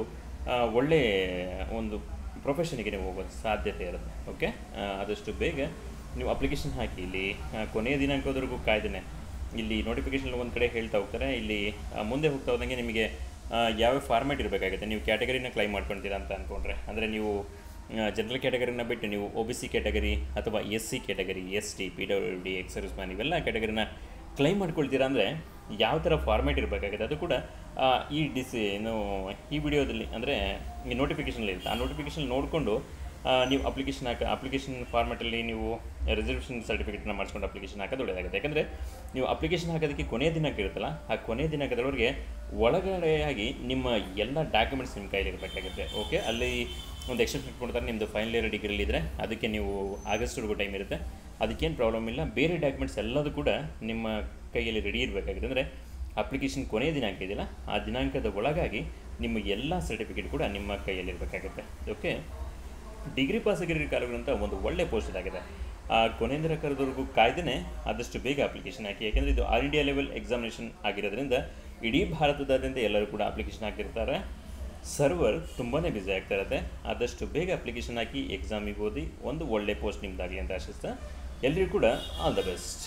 ಒಳ್ಳೆ ಒಂದು ಪ್ರೊಫೆಷನಿಗೆ ನೀವು ಹೋಗೋ ಸಾಧ್ಯತೆ ಇರುತ್ತೆ. ಓಕೆ, ಆದಷ್ಟು ಬೇಗ ನೀವು ಅಪ್ಲಿಕೇಶನ್ ಹಾಕಿ. ಇಲ್ಲಿ ಕೊನೆಯ ದಿನಾಂಕದವರೆಗೂ ಕಾಯ್ದೇನೆ. ಇಲ್ಲಿ ನೋಟಿಫಿಕೇಷನ್ ಒಂದು ಕಡೆ ಹೇಳ್ತಾ ಹೋಗ್ತಾರೆ. ಇಲ್ಲಿ ಮುಂದೆ ಹೋಗ್ತಾ ಹೋದಂಗೆ ನಿಮಗೆ ಯಾವ ಫಾರ್ಮ್ಯಾಟ್ ಇರಬೇಕಾಗುತ್ತೆ. ನೀವು ಕ್ಯಾಟಗರಿನ ಕ್ಲೈಮ್ ಮಾಡ್ಕೊಳ್ತೀರಾ ಅಂತ ಅಂದ್ಕೊಂಡ್ರೆ, ಅಂದರೆ ನೀವು ಜನರಲ್ ಕ್ಯಾಟಗರಿನ ಬಿಟ್ಟು ನೀವು OBC ಕ್ಯಾಟಗರಿ ಅಥವಾ SC category, ST, PWD, ex service man ಇವೆಲ್ಲ ಕ್ಯಾಟಗರಿನ ಕ್ಲೈಮ್ ಮಾಡ್ಕೊಳ್ತೀರಾ ಅಂದರೆ ಯಾವ ಥರ ಫಾರ್ಮ್ಯಾಟ್ ಇರಬೇಕಾಗುತ್ತೆ ಅದು ಕೂಡ ಈ ವಿಡಿಯೋದಲ್ಲಿ ಅಂದರೆ ಈ ನೋಟಿಫಿಕೇಷನಲ್ಲಿ ಇರುತ್ತೆ. ಆ ನೋಟಿಫಿಕೇಷನ್ ನೋಡಿಕೊಂಡು ನೀವು ಅಪ್ಲಿಕೇಶನ್ ಫಾರ್ಮ್ಯಾಟಲ್ಲಿ ನೀವು ರಿಸರ್ವೇಷನ್ ಸರ್ಟಿಫಿಕೇಟ್ನ ಮಾಡಿಸ್ಕೊಂಡು ಅಪ್ಲಿಕೇಶನ್ ಹಾಕೋದು ಒಳ್ಳೆಯದಾಗುತ್ತೆ. ಯಾಕಂದರೆ ನೀವು ಅಪ್ಲಿಕೇಶನ್ ಹಾಕೋದಕ್ಕೆ ಕೊನೆಯ ದಿನಾಂಕ ಇರುತ್ತಲ್ಲ, ಆ ಕೊನೆಯ ದಿನಾಂಕದವರೆಗೆ ಒಳಗಡೆಯಾಗಿ ನಿಮ್ಮ ಎಲ್ಲ ಡಾಕ್ಯುಮೆಂಟ್ಸ್ ನಿಮ್ಮ ಕೈಲಿ ಇರಬೇಕಾಗುತ್ತೆ. ಓಕೆ, ಅಲ್ಲಿ ಒಂದು ಎಕ್ಸೆಪ್ಷನ್ ಕೊಡ್ತಾರೆ. ನಿಮ್ಮದು ಫೈನಲ್ ಇಯರ್ ಡಿಗ್ರಿಲಿದ್ದರೆ ಅದಕ್ಕೆ ನೀವು ಆಗಸ್ಟ್ವರೆಗೂ ಟೈಮ್ ಇರುತ್ತೆ, ಅದಕ್ಕೇನು ಪ್ರಾಬ್ಲಮ್ ಇಲ್ಲ. ಬೇರೆ ಡಾಕ್ಯುಮೆಂಟ್ಸ್ ಎಲ್ಲದೂ ಕೂಡ ನಿಮ್ಮ ಕೈಯಲ್ಲಿ ರೆಡಿ ಇರಬೇಕಾಗುತ್ತೆ. ಅಂದರೆ ಅಪ್ಲಿಕೇಶನ್ ಕೊನೆಯ ದಿನಾಂಕ ಇದೆಯಲ್ಲ, ಆ ದಿನಾಂಕದ ಒಳಗಾಗಿ ನಿಮ್ಮ ಎಲ್ಲ ಸರ್ಟಿಫಿಕೇಟ್ ಕೂಡ ನಿಮ್ಮ ಕೈಯಲ್ಲಿರಬೇಕಾಗುತ್ತೆ. ಓಕೆ, ಡಿಗ್ರಿ ಪಾಸ್ ಆಗಿರೋ ಕಾಲಗಳಂತ ಒಂದು ಒಳ್ಳೆ ಪೋಸ್ಟ್ ಇದಾಗಿದೆ. ಕೊನೆಯ ದಿನಾಂಕದವರೆಗೂ ಕಾಯ್ದೇ ಆದಷ್ಟು ಬೇಗ ಅಪ್ಲಿಕೇಶನ್ ಹಾಕಿ. ಯಾಕೆಂದರೆ ಇದು ಆಲ್ ಇಂಡಿಯಾ ಲೆವೆಲ್ ಎಕ್ಸಾಮಿನೇಷನ್ ಆಗಿರೋದ್ರಿಂದ ಇಡೀ ಭಾರತದಾದ್ಯಂತ ಎಲ್ಲರೂ ಕೂಡ ಅಪ್ಲಿಕೇಶನ್ ಹಾಕಿರ್ತಾರೆ. ಸರ್ವರ್ ತುಂಬಾ ಬ್ಯುಸಿ ಆಗ್ತಾ ಇರುತ್ತೆ. ಆದಷ್ಟು ಬೇಗ ಅಪ್ಲಿಕೇಶನ್ ಹಾಕಿ ಎಕ್ಸಾಮಿಗೆ ಓದಿ ಒಂದು ಒಳ್ಳೆ ಪೋಸ್ಟ್ ನಿಮ್ಮದಾಗಲಿ ಅಂತ ಆಶಿಸ್ತಾ ಎಲ್ರಿಗೂ ಕೂಡ ಆಲ್ ದ ಬೆಸ್ಟ್.